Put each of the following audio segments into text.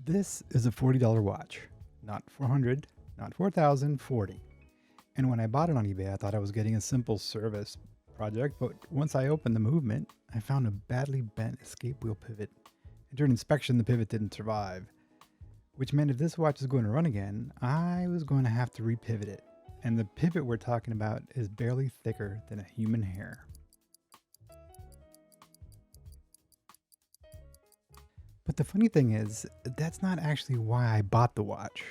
This is a $40 watch, not 400, not 4,000, 40. And when I bought it on eBay, I thought I was getting a simple service project, but once I opened the movement, I found a badly bent escape wheel pivot. And during inspection, the pivot didn't survive, which meant if this watch is going to run again, I was going to have to repivot it. And the pivot we're talking about is barely thicker than a human hair. But the funny thing is, that's not actually why I bought the watch.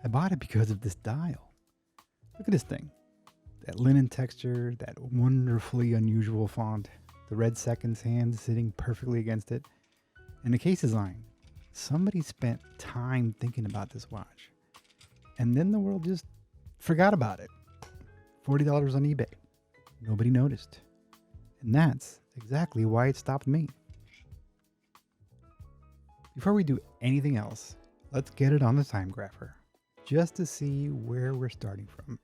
I bought it because of this dial. Look at this thing. That linen texture, that wonderfully unusual font, the red seconds hand sitting perfectly against it, and the case design. Somebody spent time thinking about this watch. And then the world just forgot about it. $40 on eBay. Nobody noticed. And that's exactly why it stopped me. Before we do anything else, let's get it on the Timegrapher, just to see where we're starting from.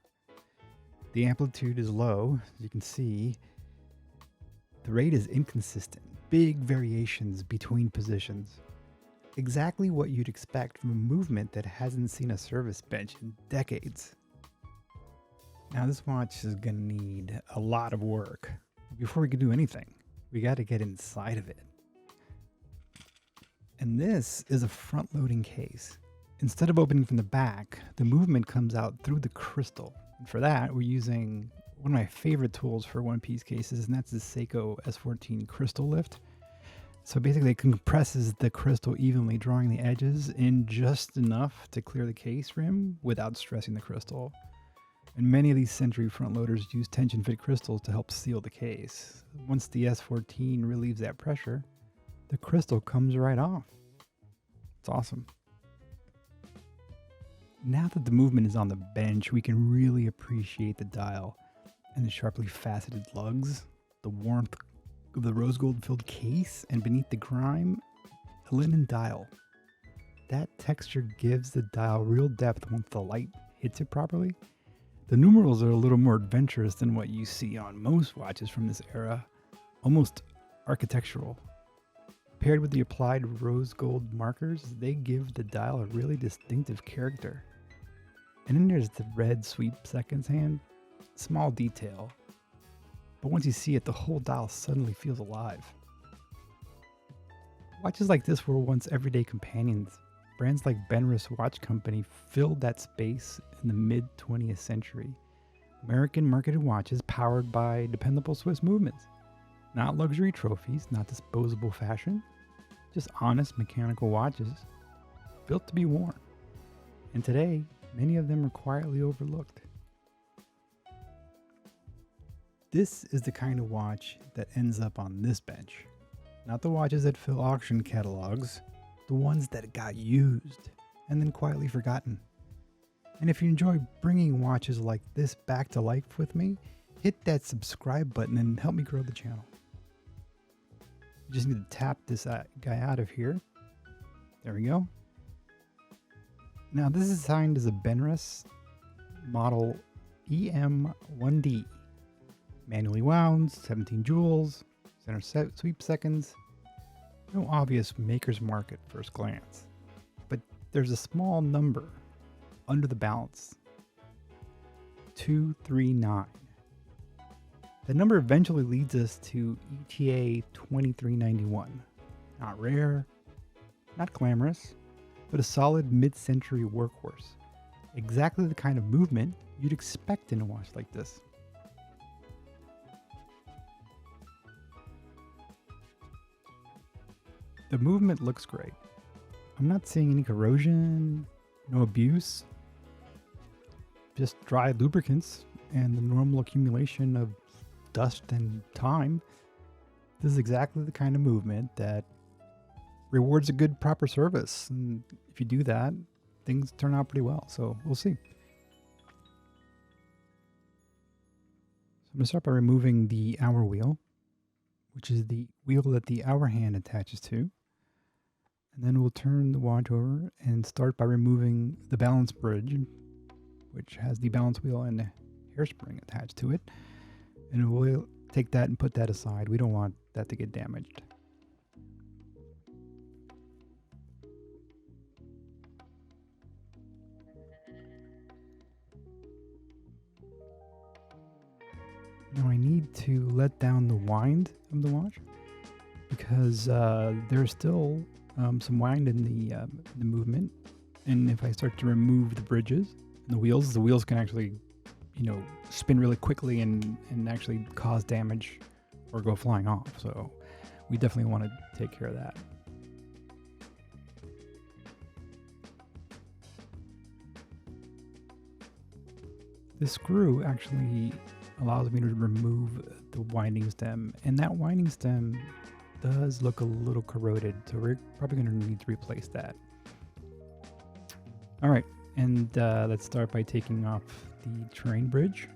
The amplitude is low, as you can see. The rate is inconsistent, big variations between positions. Exactly what you'd expect from a movement that hasn't seen a service bench in decades. Now this watch is gonna need a lot of work. Before we can do anything, we gotta get inside of it. And this is a front-loading case. Instead of opening from the back, the movement comes out through the crystal. And for that, we're using one of my favorite tools for one-piece cases, and that's the Seiko S14 crystal lift. So basically it compresses the crystal evenly, drawing the edges in just enough to clear the case rim without stressing the crystal. And many of these Century front loaders use tension fit crystals to help seal the case. Once the S14 relieves that pressure, the crystal comes right off. It's awesome. Now that the movement is on the bench, we can really appreciate the dial and the sharply faceted lugs, the warmth of the rose gold filled case, and beneath the grime, a linen dial. That texture gives the dial real depth once the light hits it properly. The numerals are a little more adventurous than what you see on most watches from this era, almost architectural. Paired with the applied rose gold markers, they give the dial a really distinctive character. And then there's the red sweep seconds hand. Small detail. But once you see it, the whole dial suddenly feels alive. Watches like this were once everyday companions. Brands like Benrus Watch Company filled that space in the mid-20th century. American marketed watches powered by dependable Swiss movements. Not luxury trophies, not disposable fashion, just honest mechanical watches built to be worn. And today, many of them are quietly overlooked. This is the kind of watch that ends up on this bench. Not the watches that fill auction catalogs, the ones that got used and then quietly forgotten. And if you enjoy bringing watches like this back to life with me, hit that subscribe button and help me grow the channel. You just need to tap this guy out of here. There we go. Now this is signed as a Benrus model EM1D. Manually wound, 17 jewels, center sweep seconds. No obvious maker's mark at first glance. But there's a small number under the balance. 239. The number eventually leads us to ETA 2391. Not rare, not glamorous, but a solid mid-century workhorse. Exactly the kind of movement you'd expect in a watch like this. The movement looks great. I'm not seeing any corrosion, no abuse, just dry lubricants and the normal accumulation of dust and time. This is exactly the kind of movement that rewards a good proper service, and if you do that, things turn out pretty well. So we'll see. So I'm going to start by removing the hour wheel, which is the wheel that the hour hand attaches to, and then we'll turn the watch over and start by removing the balance bridge, which has the balance wheel and the hairspring attached to it. And we'll take that and put that aside. We don't want that to get damaged. Now I need to let down the wind of the watch because there's still some wind in the movement. And if I start to remove the bridges and the wheels can actually, spin really quickly and actually cause damage or go flying off. So we definitely want to take care of that. This screw actually allows me to remove the winding stem, and that winding stem does look a little corroded, so we're probably going to need to replace that. All right, and let's start by taking off the terrain bridge.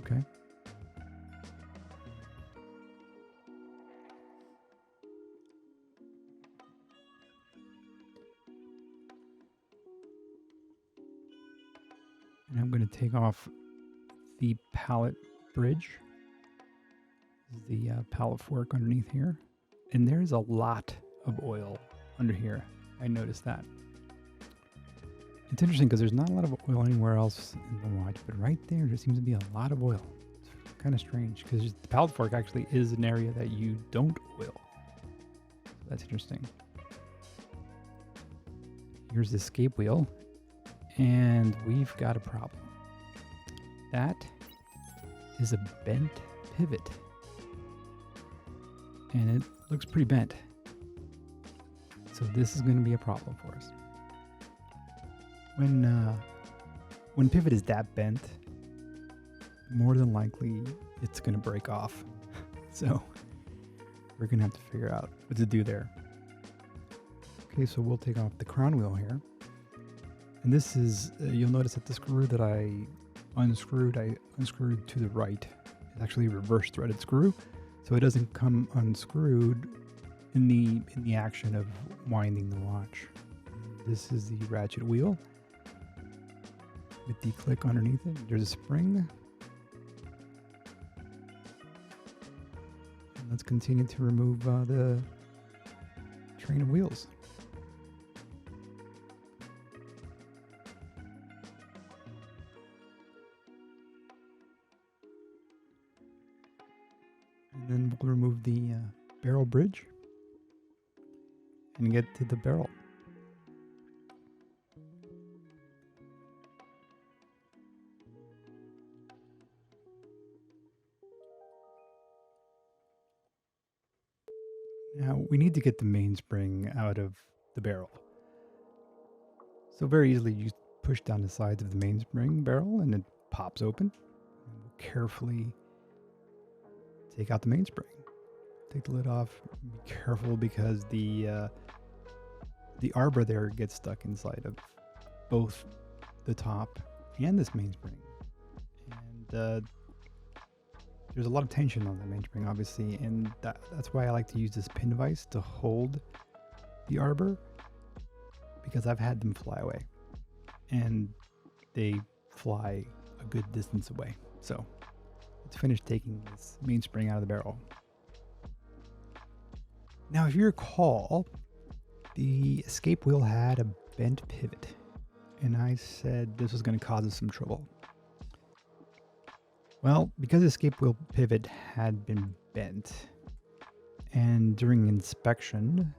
Okay. And I'm going to take off the pallet bridge. This is the pallet fork underneath here. And there's a lot of oil under here. I noticed that. It's interesting because there's not a lot of oil anywhere else in the watch, but right there seems to be a lot of oil. It's kind of strange because the pallet fork actually is an area that you don't oil. So that's interesting. Here's the escape wheel. And we've got a problem. That is a bent pivot. And it looks pretty bent. So this is going to be a problem for us. When pivot is that bent, more than likely it's going to break off. So we're going to have to figure out what to do there. Okay, so we'll take off the crown wheel here. And this is, you'll notice that the screw that I unscrewed to the right. It's actually a reverse threaded screw, so it doesn't come unscrewed in the action of winding the watch. This is the ratchet wheel with the click underneath it. There's a spring. And let's continue to remove the train of wheels. And then we'll remove the barrel bridge and get to the barrel. Now we need to get the mainspring out of the barrel. So very easily you push down the sides of the mainspring barrel and it pops open. And we'll carefully take out the mainspring. Take the lid off. Be careful because the arbor there gets stuck inside of both the top and this mainspring. And there's a lot of tension on the mainspring, obviously, and that's why I like to use this pin device to hold the arbor, because I've had them fly away, and they fly a good distance away. So let's finish taking this mainspring out of the barrel. Now, if you recall, the escape wheel had a bent pivot, and I said this was going to cause us some trouble. Well, because the escape wheel pivot had been bent, and during inspection,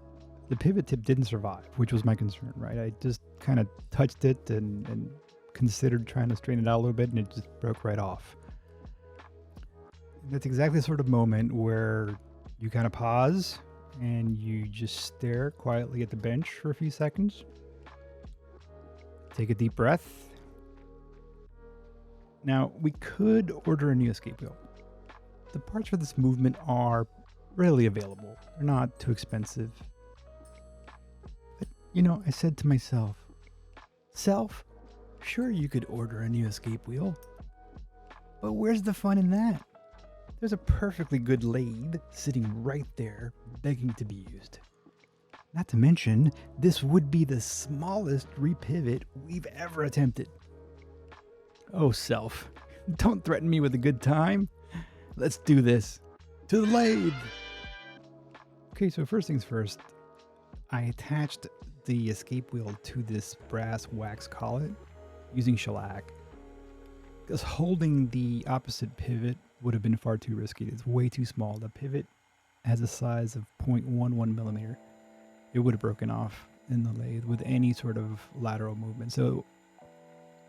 the pivot tip didn't survive, which was my concern, right? I just kind of touched it and considered trying to straighten it out a little bit, and it just broke right off. That's exactly the sort of moment where you kind of pause and you just stare quietly at the bench for a few seconds. Take a deep breath. Now, we could order a new escape wheel. The parts for this movement are readily available. They're not too expensive. But, I said to myself, sure you could order a new escape wheel, but where's the fun in that? There's a perfectly good lathe sitting right there, begging to be used. Not to mention, this would be the smallest repivot we've ever attempted. Oh, self, don't threaten me with a good time. Let's do this. To the lathe! Okay, so first things first, I attached the escape wheel to this brass wax collet using shellac, because holding the opposite pivot would have been far too risky. It's way too small. The pivot has a size of 0.11 millimeter. It would have broken off in the lathe with any sort of lateral movement. So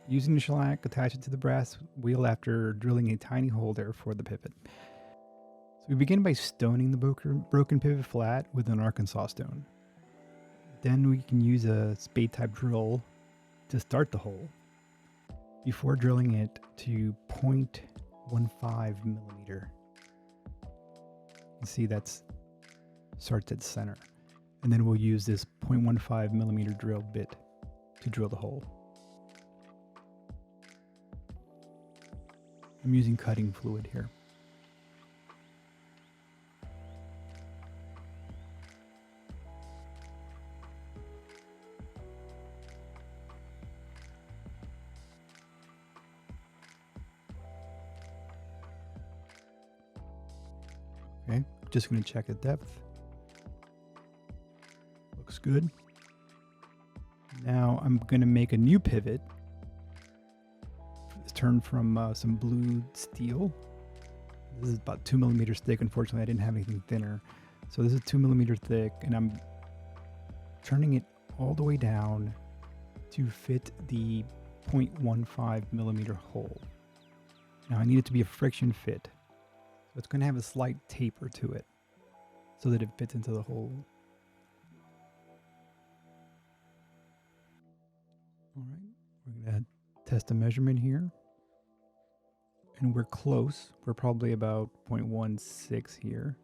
using the shellac, attach it to the brass wheel after drilling a tiny hole there for the pivot. So we begin by stoning the broken pivot flat with an Arkansas stone. Then we can use a spade type drill to start the hole before drilling it to 0.15 millimeter. You see that's starts at center. And then we'll use this 0.15 millimeter drill bit to drill the hole. I'm using cutting fluid here. Okay, just going to check the depth. Looks good. Now I'm going to make a new pivot. It's turned from some blued steel. This is about 2 millimeters thick. Unfortunately, I didn't have anything thinner. So this is 2 millimeters thick, and I'm turning it all the way down to fit the 0.15 millimeter hole. Now I need it to be a friction fit. So it's going to have a slight taper to it so that it fits into the hole. All right, we're going to test a measurement here. And we're close. We're probably about 0.16 here.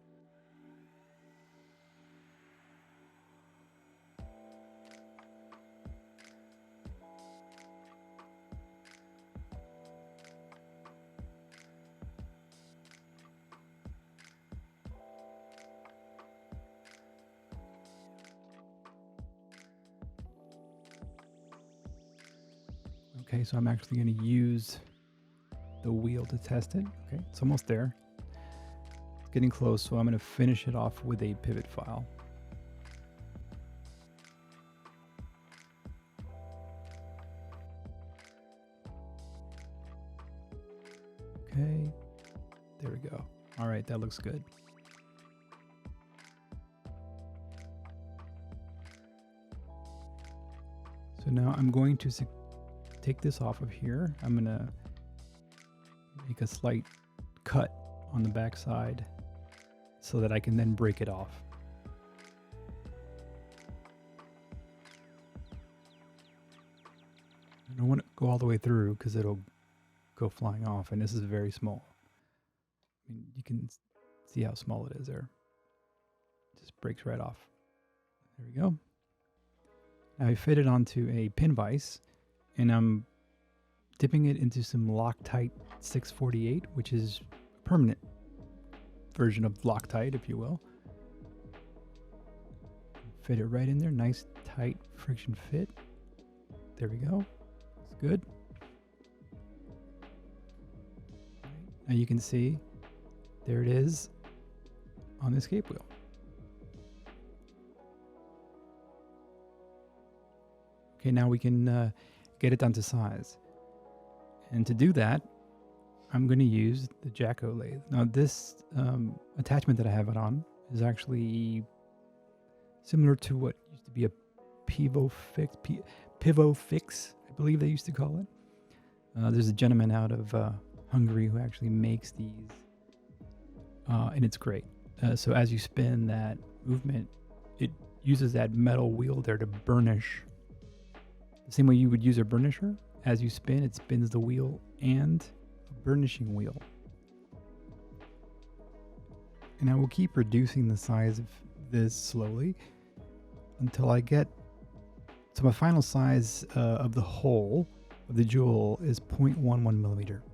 Okay, so I'm actually going to use the wheel to test it. Okay, it's almost there. It's getting close, so I'm going to finish it off with a pivot file. Okay, there we go. All right, that looks good. So now I'm going to take this off of here. I'm going to make a slight cut on the back side so that I can then break it off. I don't want to go all the way through because it'll go flying off, and this is very small. I mean, you can see how small it is there. It just breaks right off. There we go. Now I fit it onto a pin vise, and I'm dipping it into some Loctite 648, which is a permanent version of Loctite, if you will. Fit it right in there, nice tight friction fit. There we go. It's good. Now you can see, there it is on the escape wheel. Okay, now we can get it down to size. And to do that, I'm going to use the Jacko lathe. Now this attachment that I have it on is actually similar to what used to be a pivot fix, I believe they used to call it. There's a gentleman out of Hungary who actually makes these, and it's great. So as you spin that movement, it uses that metal wheel there to burnish. The same way you would use a burnisher. As you spin, it spins the wheel and a burnishing wheel. And I will keep reducing the size of this slowly until I get, so my final size of the hole of the jewel is 0.11 millimeter.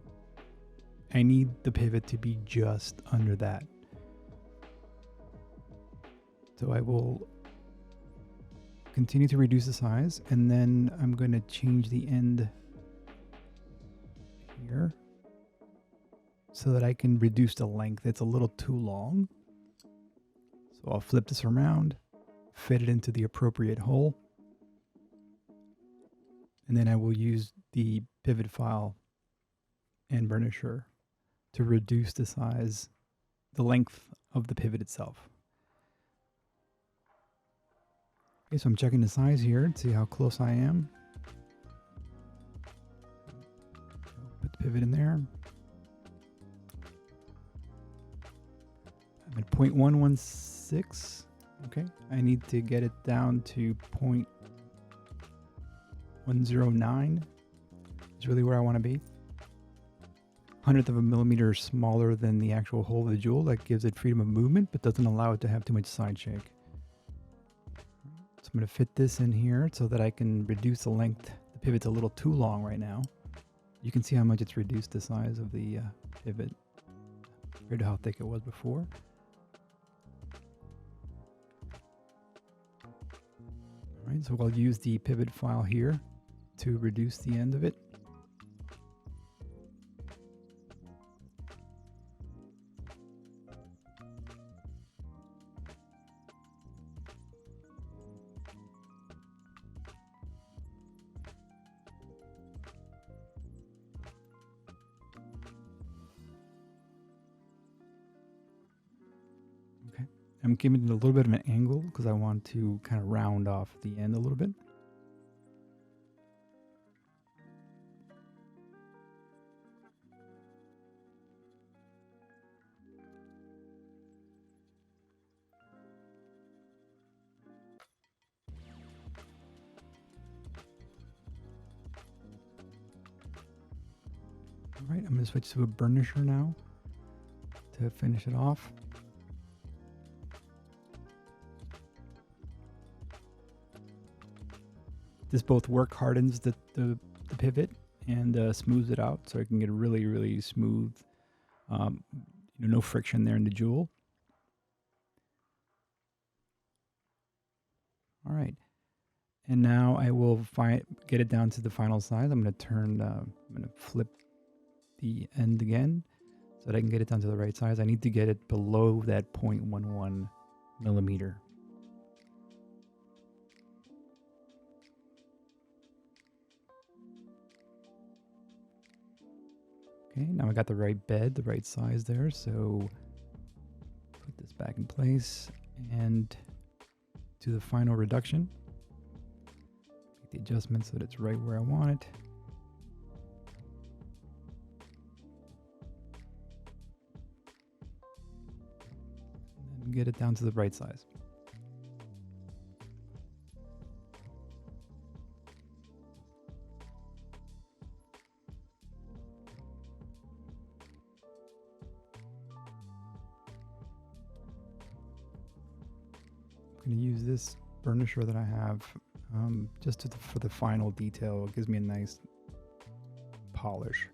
I need the pivot to be just under that. So I will continue to reduce the size, and then I'm going to change the end here. so that I can reduce the length. It's a little too long. So I'll flip this around, fit it into the appropriate hole, and then I will use the pivot file and burnisher to reduce the size, the length of the pivot itself. Okay, so I'm checking the size here to see how close I am. Put the pivot in there. I'm at 0.116. Okay, I need to get it down to 0.109. Is really where I want to be. 100th of a millimeter smaller than the actual hole of the jewel. That gives it freedom of movement, but doesn't allow it to have too much side shake. So I'm going to fit this in here so that I can reduce the length. The pivot's a little too long right now. You can see how much it's reduced the size of the pivot compared to how thick it was before. All right, so I'll use the pivot file here to reduce the end of it. I'm giving it a little bit of an angle because I want to kind of round off the end a little bit. All right, I'm going to switch to a burnisher now to finish it off. This both work hardens the pivot and smooths it out, so I can get a really, really smooth, no friction there in the jewel. All right, and now I will get it down to the final size. I'm going to flip the end again so that I can get it down to the right size. I need to get it below that 0.11 millimeter. Okay, now I got the right bed, the right size there, so put this back in place and do the final reduction. Make the adjustment so that it's right where I want it. And then get it down to the right size. I'm going to use this burnisher that I have just for the final detail. It gives me a nice polish.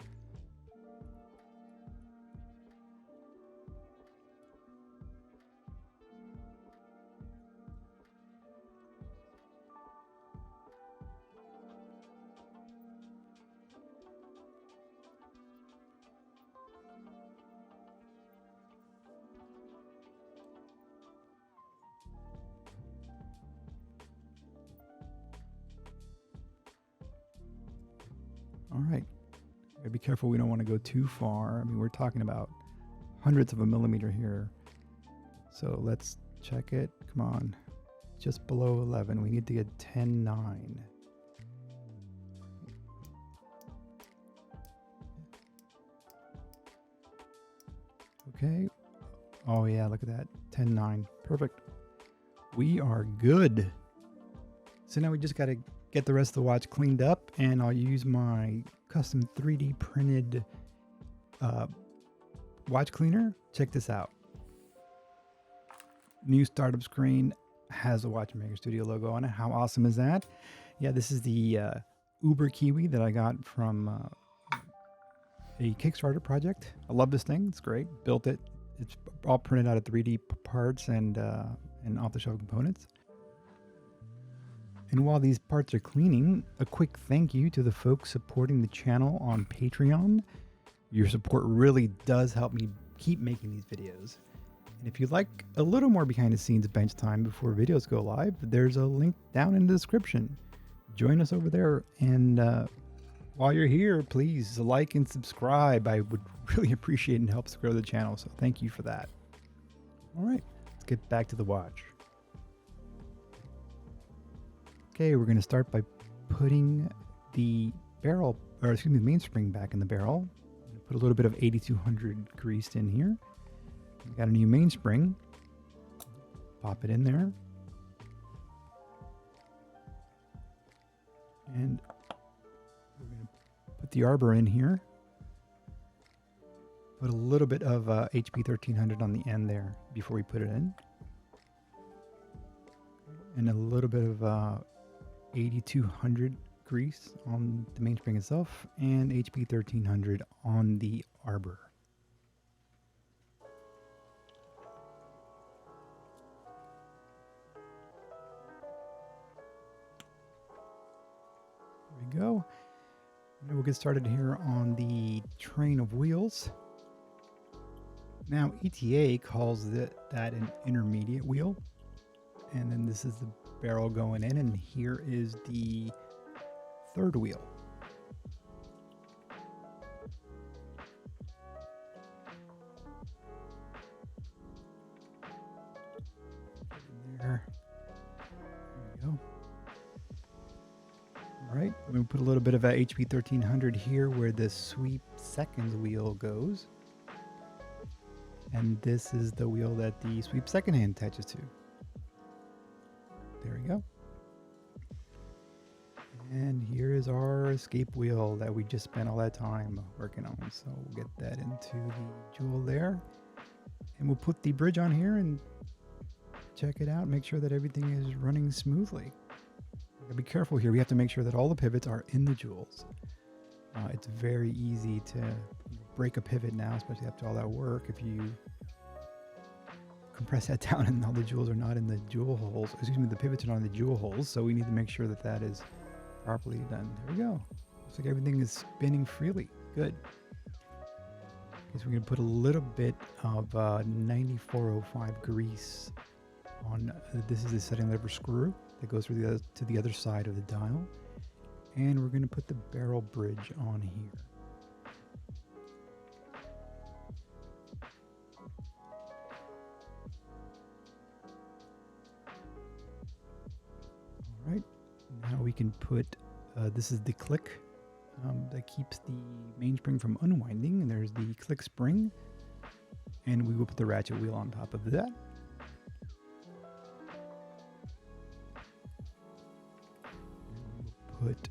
All right, gotta be careful. We don't want to go too far. I mean, we're talking about 100ths of a millimeter here. So let's check it. Come on, just below 11. We need to get 10.9. Okay. Oh yeah, look at that. 10.9. Perfect. We are good. So now we just got to get the rest of the watch cleaned up, and I'll use my custom 3D printed watch cleaner. Check this out. New startup screen has a Watchmaker Studio logo on it. How awesome is that? Yeah, this is the Uber Kiwi that I got from a Kickstarter project. I love this thing. It's great. Built it. It's all printed out of 3D parts and off-the-shelf components. And while these parts are cleaning, a quick thank you to the folks supporting the channel on Patreon. Your support really does help me keep making these videos. And if you'd like a little more behind the scenes bench time before videos go live, there's a link down in the description. Join us over there. And while you're here, please like and subscribe. I would really appreciate it and helps grow the channel. So thank you for that. All right, let's get back to the watch. Okay, we're going to start by putting the mainspring back in the barrel. Put a little bit of 8200 greased in here. We got a new mainspring. Pop it in there. And we're going to put the arbor in here. Put a little bit of HP 1300 on the end there before we put it in. And a little bit of 8200 grease on the mainspring itself and HP 1300 on the arbor. There we go. And we'll get started here on the train of wheels. Now ETA calls that an intermediate wheel. And then this is the barrel going in, and here is the third wheel. There we go. All right, we're going to put a little bit of HP 1300 here where the sweep second wheel goes. And this is the wheel that the sweep second hand attaches to. There we go. And here is our escape wheel that we just spent all that time working on. So we'll get that into the jewel there. And we'll put the bridge on here and check it out. Make sure that everything is running smoothly. Be careful here. We have to make sure that all the pivots are in the jewels. It's very easy to break a pivot now, especially after all that work. If you compress that down and all the jewels are not in the jewel holes, the pivots are not in the jewel holes, so we need to make sure that that is properly done. There we go. Looks like everything is spinning freely. Good. Okay, so we're going to put a little bit of 9405 grease on, this is the setting lever screw that goes through to the other side of the dial. And we're going to put the barrel bridge on here. All right, now we can put, this is the click that keeps the mainspring from unwinding, and there's the click spring, and we will put the ratchet wheel on top of that. Put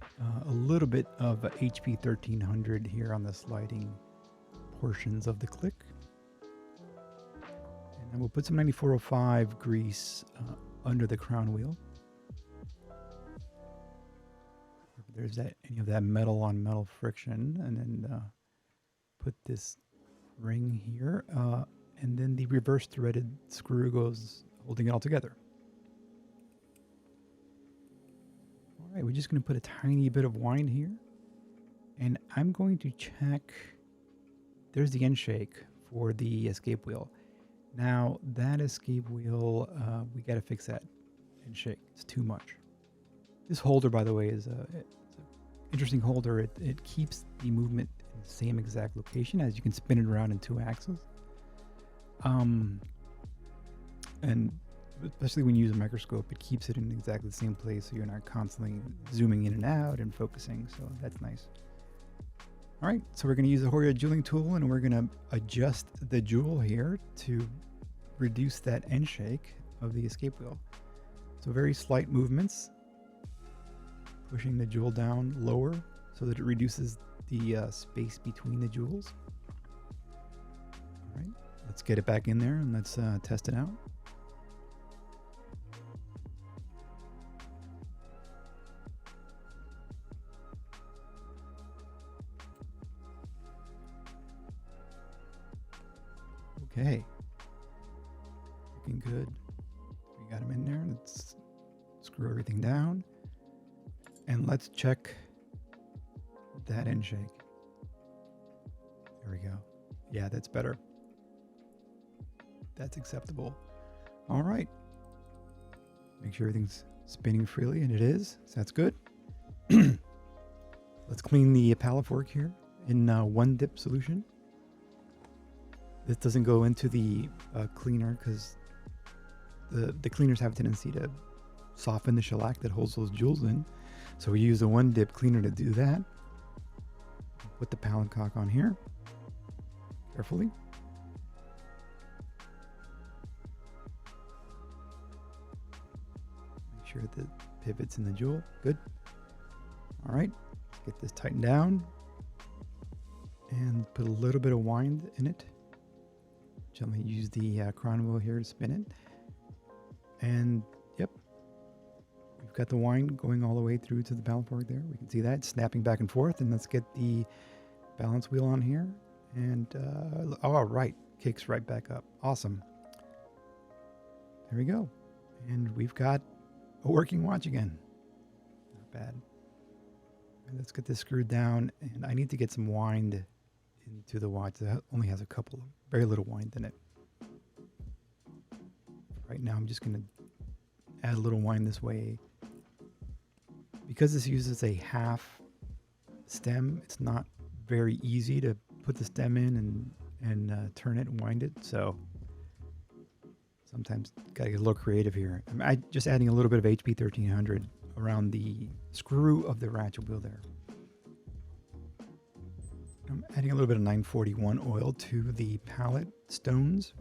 a little bit of HP 1300 here on the sliding portions of the click. And then we'll put some 9405 grease under the crown wheel. If there's any of that metal on metal friction, and then put this ring here, and then the reverse threaded screw goes holding it all together. All right, we're just going to put a tiny bit of wind here, and I'm going to check. There's the end shake for the escape wheel. Now that escape wheel, we got to fix that end shake. It's too much. This holder, by the way, is it's an interesting holder. It keeps the movement in the same exact location, as you can spin it around in 2 axes. And especially when you use a microscope, it keeps it in exactly the same place, so you're not constantly zooming in and out and focusing, so that's nice. All right, so we're going to use the horology jeweling tool, and we're going to adjust the jewel here to reduce that end shake of the escape wheel. So very slight movements, pushing the jewel down lower so that it reduces the space between the jewels. All right, let's get it back in there and let's test it out. Okay, looking good. We got them in there. Let's screw everything down, and let's check that end shake. There we go. Yeah, that's better. That's acceptable. All right. Make sure everything's spinning freely, and it is. So that's good. Let's clean the palette fork here in one dip solution. This doesn't go into the cleaner because the cleaners have a tendency to soften the shellac that holds those jewels in. So we use a one dip cleaner to do that. Put the palette cock on here carefully. Make sure the pivot's in the jewel. Good. All right. Let's get this tightened down and put a little bit of wind in it. Gently use the crown wheel here to spin it. And yep, we've got the wind going all the way through to the palette fork there. We can see that snapping back and forth. And let's get the balance wheel on here. And all right, kicks right back up. Awesome. There we go. And we've got a working watch again. Not bad. And let's get this screwed down. And I need to get some wind into the watch. That only has a couple of very little wind in it. Right now, I'm just going to add a little wind this way. Because this uses a half stem, it's not very easy to put the stem in and turn it and wind it. So sometimes got to get a little creative here. I'm just adding a little bit of HP 1300 around the screw of the ratchet wheel there. I'm adding a little bit of 941 oil to the palette stones.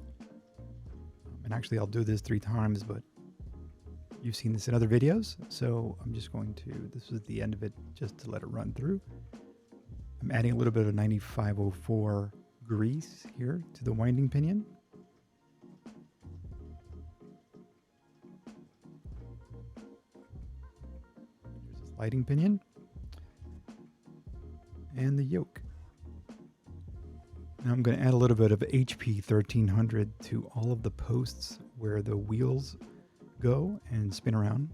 And actually I'll do this 3 times, but you've seen this in other videos. So I'm just going to, this is the end of it, just to let it run through. I'm adding a little bit of 9504 grease here to the winding pinion. There's a sliding pinion. And the yoke. Now I'm going to add a little bit of HP 1300 to all of the posts where the wheels go and spin around.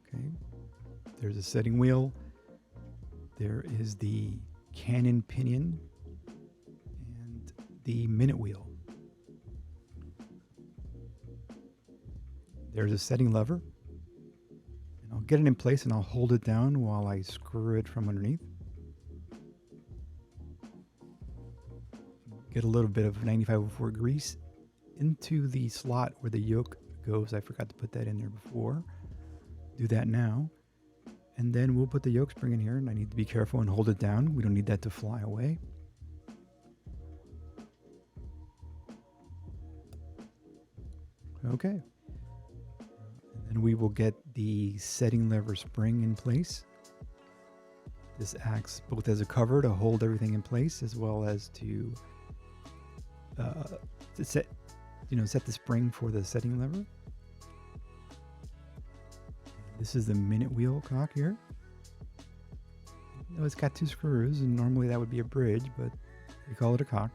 Okay, there's a setting wheel. There is the cannon pinion. The minute wheel. There's a setting lever. And I'll get it in place and I'll hold it down while I screw it from underneath. Get a little bit of 9504 grease into the slot where the yoke goes. I forgot to put that in there before. Do that now. And then we'll put the yoke spring in here, and I need to be careful and hold it down. We don't need that to fly away. Okay, and then we will get the setting lever spring in place. This acts both as a cover to hold everything in place, as well as to set the spring for the setting lever. This is the minute wheel cock here. It's got 2 screws, and normally that would be a bridge, but we call it a cock.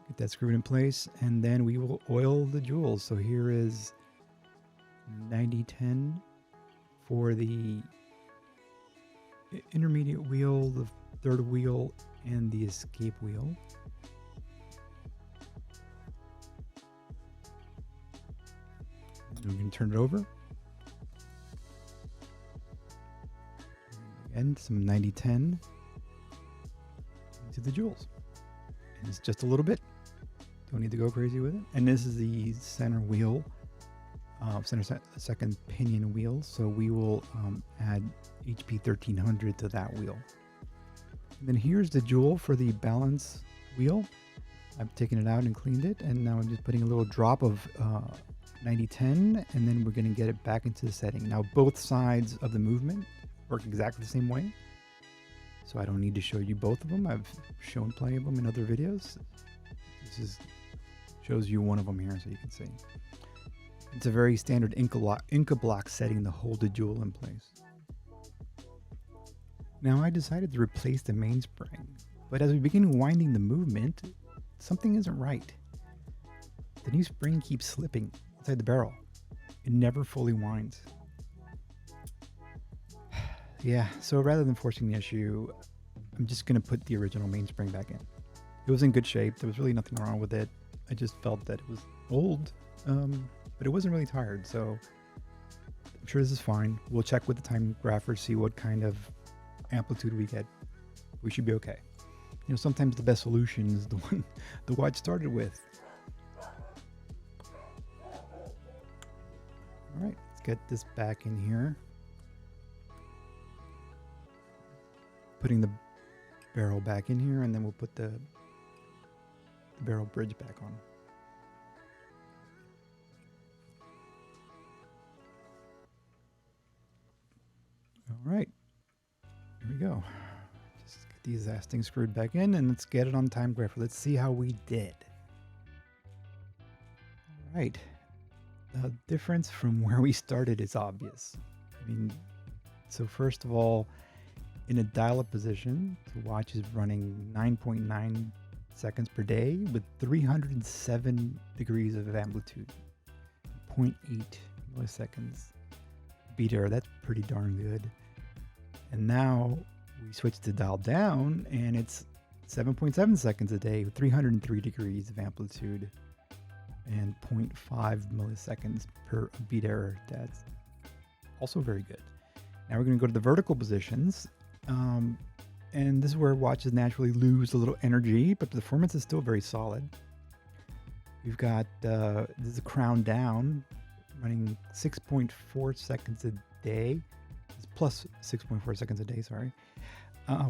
Get that screwed in place, and then we will oil the jewels. So here is 9010 for the intermediate wheel, the third wheel, and the escape wheel. And we can turn it over. And some 9010 into the jewels. And it's just a little bit. Don't need to go crazy with it. And this is the center wheel, second pinion wheel. So we will add HP 1300 to that wheel. And then here's the jewel for the balance wheel. I've taken it out and cleaned it. And now I'm just putting a little drop of 9010. And then we're going to get it back into the setting. Now both sides of the movement work exactly the same way. So I don't need to show you both of them. I've shown plenty of them in other videos. This shows you one of them here so you can see. It's a very standard Inca block setting to hold the jewel in place. Now I decided to replace the mainspring But as we begin winding the movement, something isn't right. The new spring keeps slipping inside the barrel. It never fully winds. Yeah, so rather than forcing the issue, I'm just going to put the original mainspring back in. It was in good shape. There was really nothing wrong with it. I just felt that it was old, but it wasn't really tired, so I'm sure this is fine. We'll check with the Timegrapher, see what kind of amplitude we get. We should be okay. You know, sometimes the best solution is the one the watch started with. All right, let's get this back in here. Putting the barrel back in here, and then we'll put the barrel bridge back on. All right, here we go. Just get these ass things screwed back in, and let's get it on Timegrapher. Let's see how we did. All right, the difference from where we started is obvious. I mean, so first of all, in a dial-up position, the watch is running 9.9 seconds per day with 307 degrees of amplitude, 0.8 milliseconds beat error. That's pretty darn good. And now we switch to dial down, and it's 7.7 seconds a day with 303 degrees of amplitude and 0.5 milliseconds per beat error. That's also very good. Now we're going to go to the vertical positions. And this is where watches naturally lose a little energy, but the performance is still very solid. We've got, this is a crown down, running 6.4 seconds a day. It's plus 6.4 seconds a day, sorry.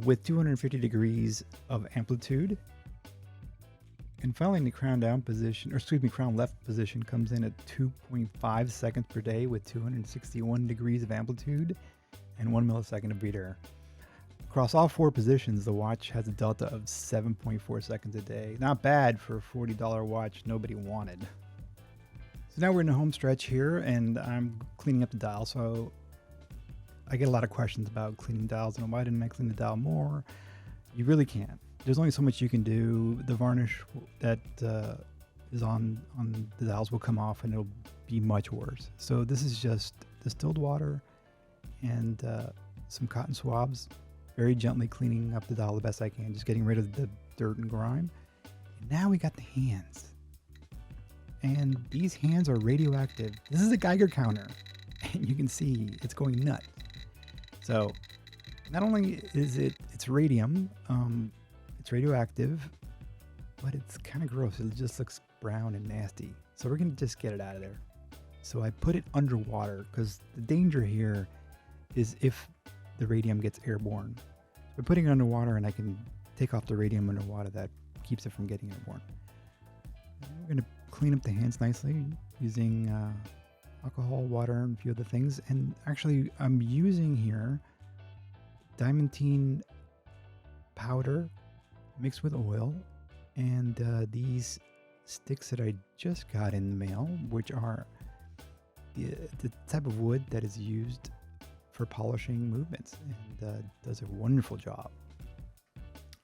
With 250 degrees of amplitude. And finally, the crown down position, or excuse me, crown left position comes in at 2.5 seconds per day with 261 degrees of amplitude and 1 millisecond of beat error. Across all four positions, the watch has a delta of 7.4 seconds a day. Not bad for a $40 watch nobody wanted. So now we're in the home stretch here, and I'm cleaning up the dial. So I get a lot of questions about cleaning dials, and why didn't I clean the dial more? You really can't. There's only so much you can do. The varnish that is on the dials will come off, and it'll be much worse. So this is just distilled water and some cotton swabs. Very gently cleaning up the dial the best I can, just getting rid of the dirt and grime. And now we got the hands. And these hands are radioactive. This is a Geiger counter. And you can see it's going nuts. So not only is it's radium, it's radioactive, but it's kind of gross. It just looks brown and nasty. So we're going to just get it out of there. So I put it underwater because the danger here is if the radium gets airborne. By putting it underwater, and I can take off the radium underwater, that keeps it from getting airborne. And we're going to clean up the hands nicely using alcohol, water, and a few other things. And actually, I'm using here diamantine powder mixed with oil, and these sticks that I just got in the mail, which are the type of wood that is used for polishing movements, and does a wonderful job.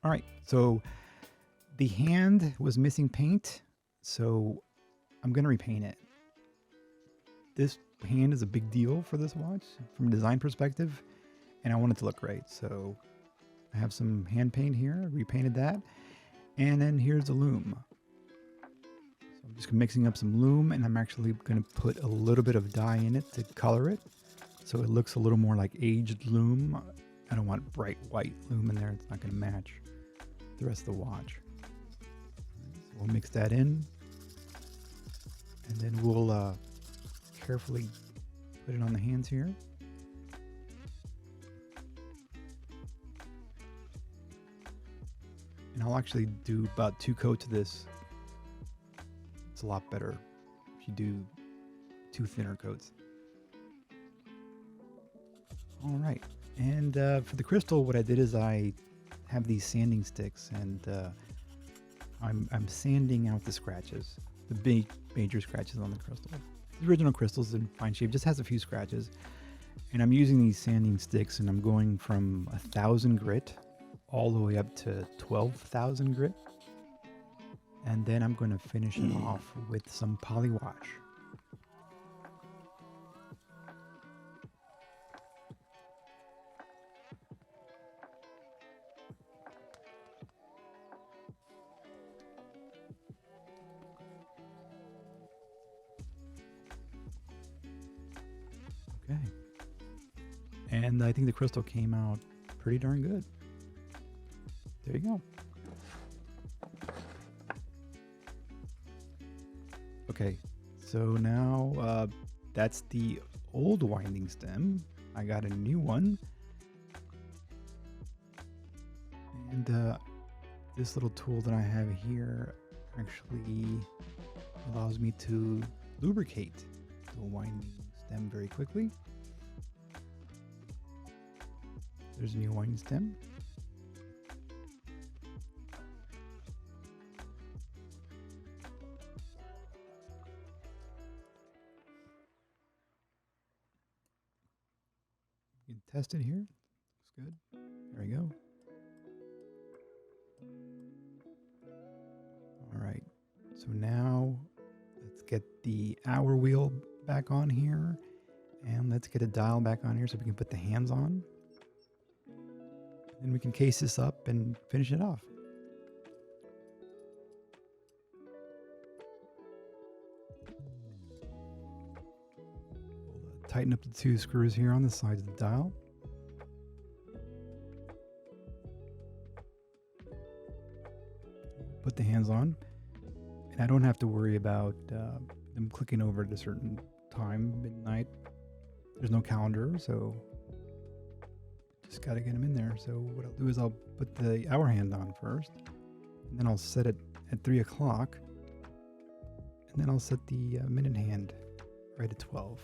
All right, so the hand was missing paint, so I'm going to repaint it. This hand is a big deal for this watch from a design perspective, and I want it to look great. So I have some hand paint here, repainted that, and then here's the loom. So I'm just mixing up some loom, and I'm actually going to put a little bit of dye in it to color it, so it looks a little more like aged loom. I don't want bright white loom in there. It's not going to match the rest of the watch. So we'll mix that in, and then we'll carefully put it on the hands here. And I'll actually do about 2 coats of this. It's a lot better if you do 2 thinner coats. All right, and for the crystal, what I did is I have these sanding sticks, and I'm sanding out the scratches, the big major scratches on the crystal. The original crystal's in fine shape, just has a few scratches, and I'm using these sanding sticks, and I'm going from 1000 grit all the way up to 12,000 grit. And then I'm going to finish it off with some poly wash. Okay. And I think the crystal came out pretty darn good. There you go. Okay, so now that's the old winding stem. I got a new one. And this little tool that I have here actually allows me to lubricate the winding stem very quickly. There's a new winding stem. You can test it here. Looks good. There we go. All right. So now let's get the hour wheel back on here. And let's get a dial back on here so we can put the hands on. And we can case this up and finish it off. We'll tighten up the two screws here on the sides of the dial. Put the hands on. And I don't have to worry about them clicking over at a certain time, midnight. There's no calendar, so just got to get them in there. So what I'll do is I'll put the hour hand on first, and then I'll set it at 3 o'clock, and then I'll set the minute hand right at 12.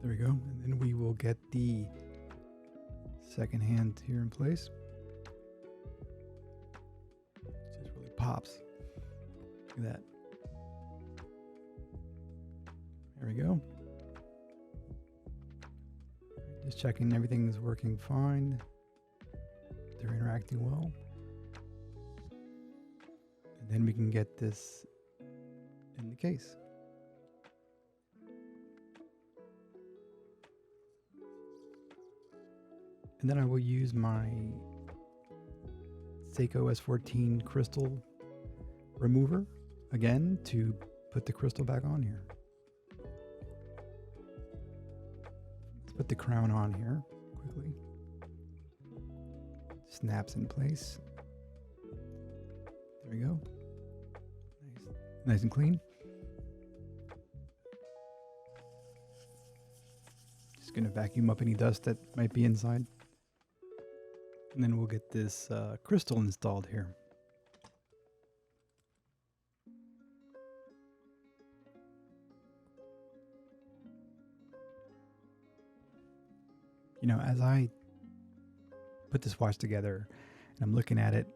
There we go. And then we will get the second hand here in place. It just really pops. Look at that. There we go. Just checking everything's working fine. They're interacting well. And then we can get this in the case. And then I will use my Seiko S14 crystal remover again to put the crystal back on here. Let's put the crown on here quickly. Snaps in place. There we go. Nice and clean. Just gonna vacuum up any dust that might be inside. And then we'll get this crystal installed here. You know, as I put this watch together and I'm looking at it,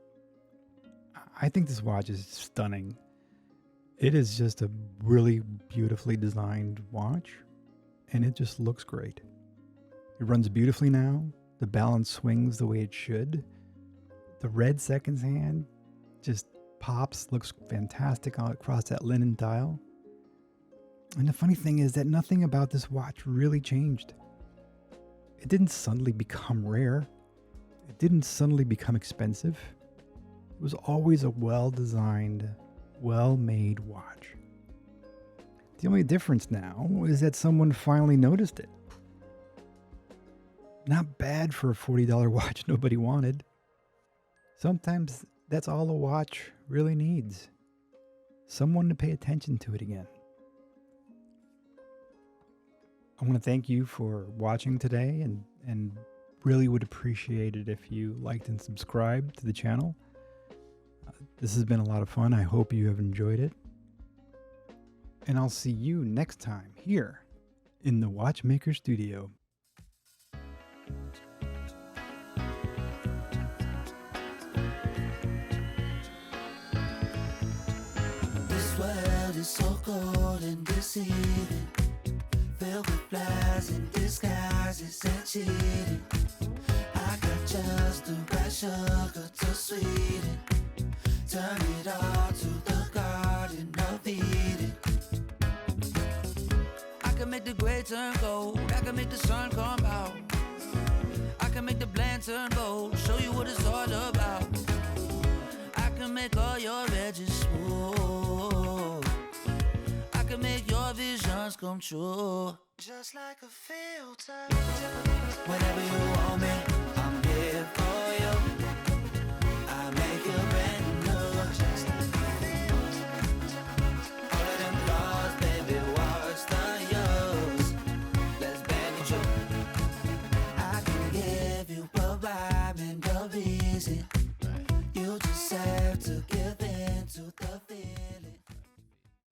I think this watch is stunning. It is just a really beautifully designed watch, and it just looks great. It runs beautifully now. The balance swings the way it should. The red seconds hand just pops, looks fantastic all across that linen dial. And the funny thing is that nothing about this watch really changed. It didn't suddenly become rare. It didn't suddenly become expensive. It was always a well-designed, well-made watch. The only difference now is that someone finally noticed it. Not bad for a $40 watch nobody wanted. Sometimes that's all a watch really needs. Someone to pay attention to it again. I want to thank you for watching today and really would appreciate it if you liked and subscribed to the channel. This has been a lot of fun. I hope you have enjoyed it. And I'll see you next time here in the Watchmaker studio. This world is so cold and deceiving, filled with lies and disguises and cheating. I got just the right sugar to sweeten, turn it all to the garden of Eden. I can make the gray turn gold, I can make the sun come out, I can make the bland turn bold, show you what it's all about. I can make all your edges smooth, I can make your visions come true. Just like a filter, whenever you want me, I'm here for you. I make you brand new, just like a filter. All of them flaws, baby, what's the use? Let's bang it true. I can give you a rhyme and a reason. You just have to give in to the